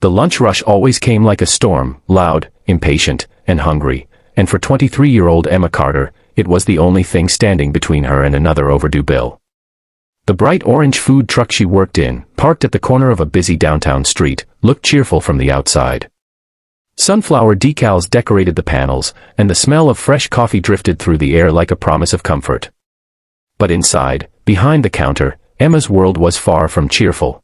The lunch rush always came like a storm, loud, impatient, and hungry, and for 23-year-old Emma Carter, it was the only thing standing between her and another overdue bill. The bright orange food truck she worked in, parked at the corner of a busy downtown street, looked cheerful from the outside. Sunflower decals decorated the panels, and the smell of fresh coffee drifted through the air like a promise of comfort. But inside, behind the counter, Emma's world was far from cheerful.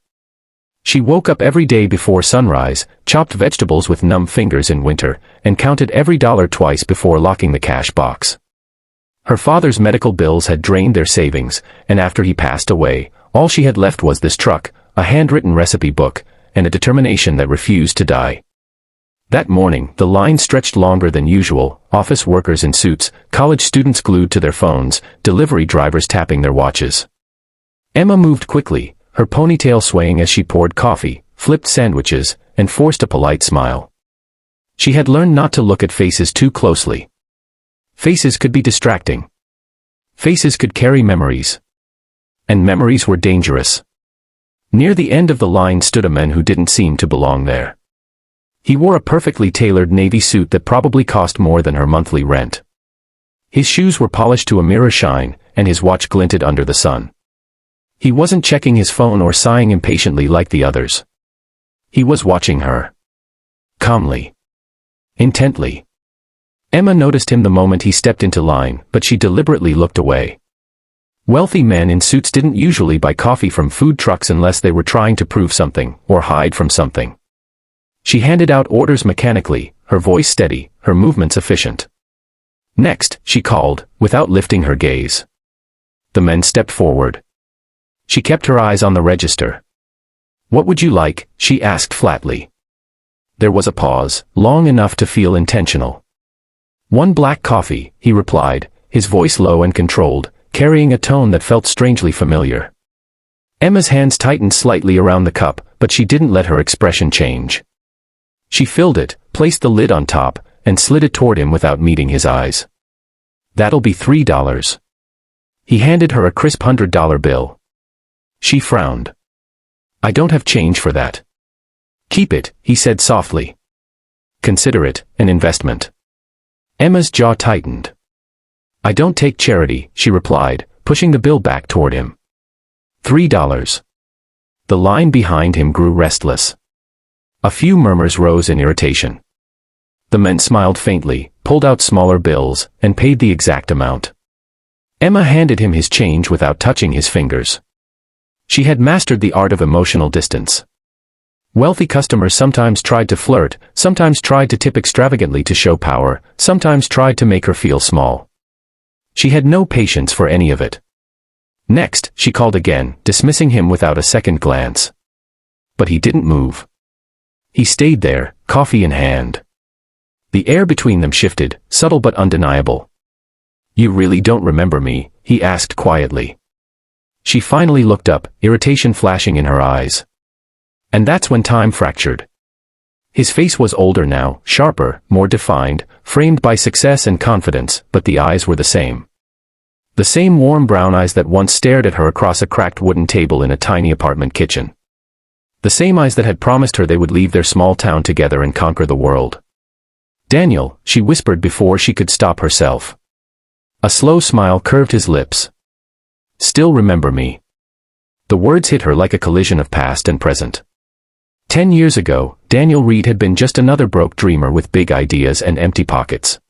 She woke up every day before sunrise, chopped vegetables with numb fingers in winter, and counted every dollar twice before locking the cash box. Her father's medical bills had drained their savings, and after he passed away, all she had left was this truck, a handwritten recipe book, and a determination that refused to die. That morning, the line stretched longer than usual, office workers in suits, college students glued to their phones, delivery drivers tapping their watches. Emma moved quickly, her ponytail swaying as she poured coffee, flipped sandwiches, and forced a polite smile. She had learned not to look at faces too closely. Faces could be distracting. Faces could carry memories. And memories were dangerous. Near the end of the line stood a man who didn't seem to belong there. He wore a perfectly tailored navy suit that probably cost more than her monthly rent. His shoes were polished to a mirror shine, and his watch glinted under the sun. He wasn't checking his phone or sighing impatiently like the others. He was watching her. Calmly. Intently. Emma noticed him the moment he stepped into line, but she deliberately looked away. Wealthy men in suits didn't usually buy coffee from food trucks unless they were trying to prove something, or hide from something. She handed out orders mechanically, her voice steady, her movements efficient. Next, she called, without lifting her gaze. The men stepped forward. She kept her eyes on the register. "What would you like?" she asked flatly. There was a pause, long enough to feel intentional. "One black coffee," he replied, his voice low and controlled, carrying a tone that felt strangely familiar. Emma's hands tightened slightly around the cup, but she didn't let her expression change. She filled it, placed the lid on top, and slid it toward him without meeting his eyes. "That'll be $3. He handed her a crisp $100 bill. She frowned. "I don't have change for that." "Keep it," he said softly. "Consider it an investment." Emma's jaw tightened. "I don't take charity," she replied, pushing the bill back toward him. $3. The line behind him grew restless. A few murmurs rose in irritation. The men smiled faintly, pulled out smaller bills, and paid the exact amount. Emma handed him his change without touching his fingers. She had mastered the art of emotional distance. Wealthy customers sometimes tried to flirt, sometimes tried to tip extravagantly to show power, sometimes tried to make her feel small. She had no patience for any of it. Next, she called again, dismissing him without a second glance. But he didn't move. He stayed there, coffee in hand. The air between them shifted, subtle but undeniable. "You really don't remember me?" he asked quietly. She finally looked up, irritation flashing in her eyes. And that's when time fractured. His face was older now, sharper, more defined, framed by success and confidence, but the eyes were the same. The same warm brown eyes that once stared at her across a cracked wooden table in a tiny apartment kitchen. The same eyes that had promised her they would leave their small town together and conquer the world. "Daniel," she whispered before she could stop herself. A slow smile curved his lips. "Still remember me?" The words hit her like a collision of past and present. 10 years ago, Daniel Reed had been just another broke dreamer with big ideas and empty pockets.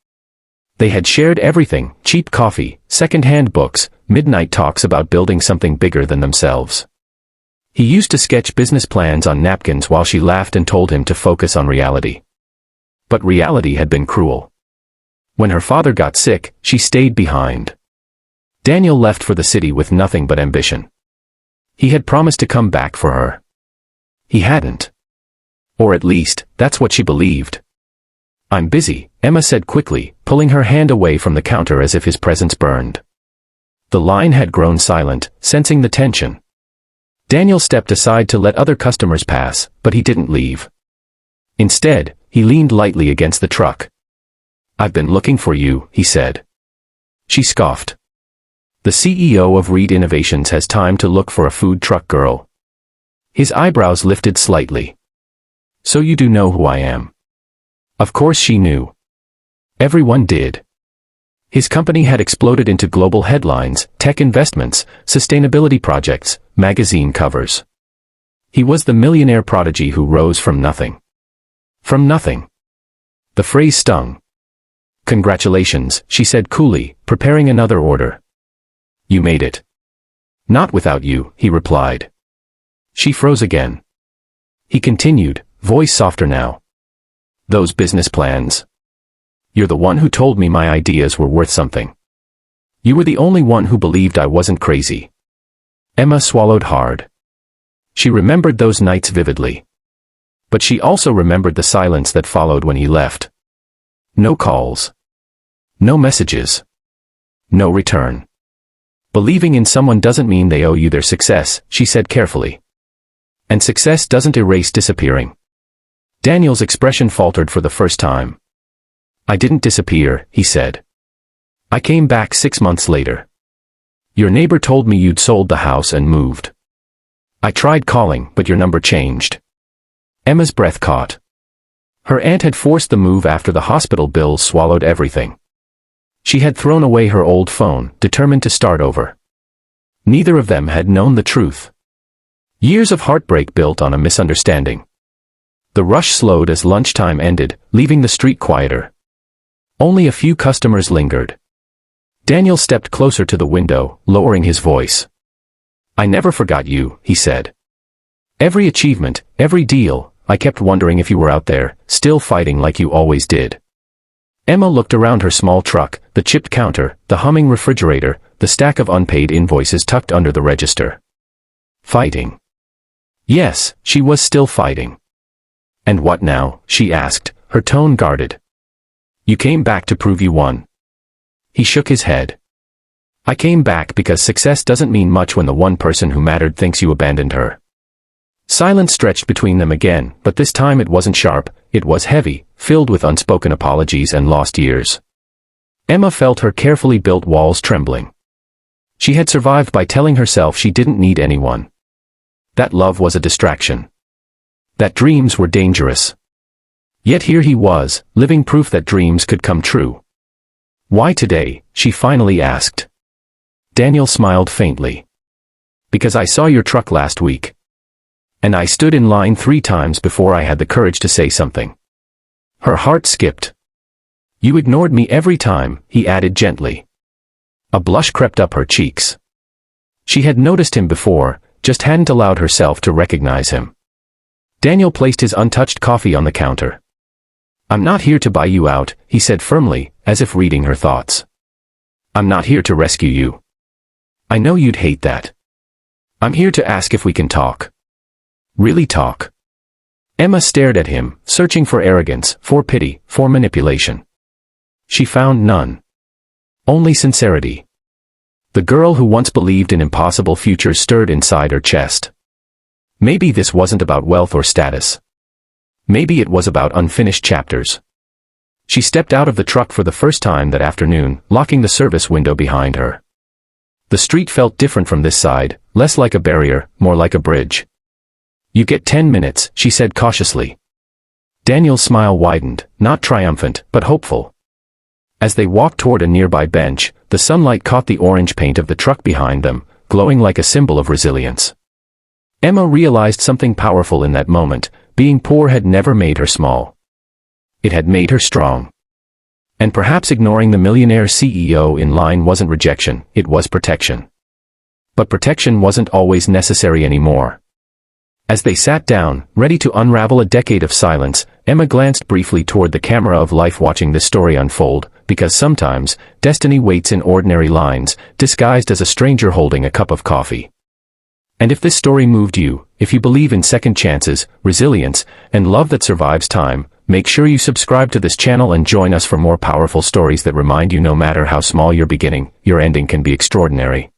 They had shared everything: cheap coffee, second-hand books, midnight talks about building something bigger than themselves. He used to sketch business plans on napkins while she laughed and told him to focus on reality. But reality had been cruel. When her father got sick, she stayed behind. Daniel left for the city with nothing but ambition. He had promised to come back for her. He hadn't. Or at least, that's what she believed. "I'm busy," Emma said quickly, pulling her hand away from the counter as if his presence burned. The line had grown silent, sensing the tension. Daniel stepped aside to let other customers pass, but he didn't leave. Instead, he leaned lightly against the truck. "I've been looking for you," he said. She scoffed. The CEO of Reed Innovations has time to look for a food truck girl. His eyebrows lifted slightly. So you do know who I am. Of course she knew. Everyone did. His company had exploded into global headlines, tech investments, sustainability projects, magazine covers. He was the millionaire prodigy who rose from nothing. From nothing. The phrase stung. Congratulations, she said coolly, preparing another order. You made it. Not without you, he replied. She froze again. He continued, voice softer now. Those business plans. You're the one who told me my ideas were worth something. You were the only one who believed I wasn't crazy. Emma swallowed hard. She remembered those nights vividly. But she also remembered the silence that followed when he left. No calls. No messages. No return. Believing in someone doesn't mean they owe you their success, she said carefully. And success doesn't erase disappearing. Daniel's expression faltered for the first time. I didn't disappear, he said. I came back 6 months later. Your neighbor told me you'd sold the house and moved. I tried calling, but your number changed. Emma's breath caught. Her aunt had forced the move after the hospital bills swallowed everything. She had thrown away her old phone, determined to start over. Neither of them had known the truth. Years of heartbreak built on a misunderstanding. The rush slowed as lunchtime ended, leaving the street quieter. Only a few customers lingered. Daniel stepped closer to the window, lowering his voice. I never forgot you, he said. Every achievement, every deal, I kept wondering if you were out there, still fighting like you always did. Emma looked around her small truck, the chipped counter, the humming refrigerator, the stack of unpaid invoices tucked under the register. Fighting. Yes, she was still fighting. And what now? She asked, her tone guarded. You came back to prove you won. He shook his head. I came back because success doesn't mean much when the one person who mattered thinks you abandoned her. Silence stretched between them again, but this time it wasn't sharp, it was heavy, filled with unspoken apologies and lost years. Emma felt her carefully built walls trembling. She had survived by telling herself she didn't need anyone. That love was a distraction. That dreams were dangerous. Yet here he was, living proof that dreams could come true. Why today? She finally asked. Daniel smiled faintly. Because I saw your truck last week. And I stood in line 3 times before I had the courage to say something. Her heart skipped. You ignored me every time, he added gently. A blush crept up her cheeks. She had noticed him before, just hadn't allowed herself to recognize him. Daniel placed his untouched coffee on the counter. I'm not here to buy you out, he said firmly, as if reading her thoughts. I'm not here to rescue you. I know you'd hate that. I'm here to ask if we can talk. Really talk. Emma stared at him, searching for arrogance, for pity, for manipulation. She found none. Only sincerity. The girl who once believed in impossible futures stirred inside her chest. Maybe this wasn't about wealth or status. Maybe it was about unfinished chapters. She stepped out of the truck for the first time that afternoon, locking the service window behind her. The street felt different from this side, less like a barrier, more like a bridge. You get 10 minutes, she said cautiously. Daniel's smile widened, not triumphant, but hopeful. As they walked toward a nearby bench, the sunlight caught the orange paint of the truck behind them, glowing like a symbol of resilience. Emma realized something powerful in that moment. Being poor had never made her small. It had made her strong. And perhaps ignoring the millionaire CEO in line wasn't rejection, it was protection. But protection wasn't always necessary anymore. As they sat down, ready to unravel a decade of silence, Emma glanced briefly toward the camera of life watching this story unfold, because sometimes, destiny waits in ordinary lines, disguised as a stranger holding a cup of coffee. And if this story moved you, if you believe in second chances, resilience, and love that survives time, make sure you subscribe to this channel and join us for more powerful stories that remind you no matter how small your beginning, your ending can be extraordinary.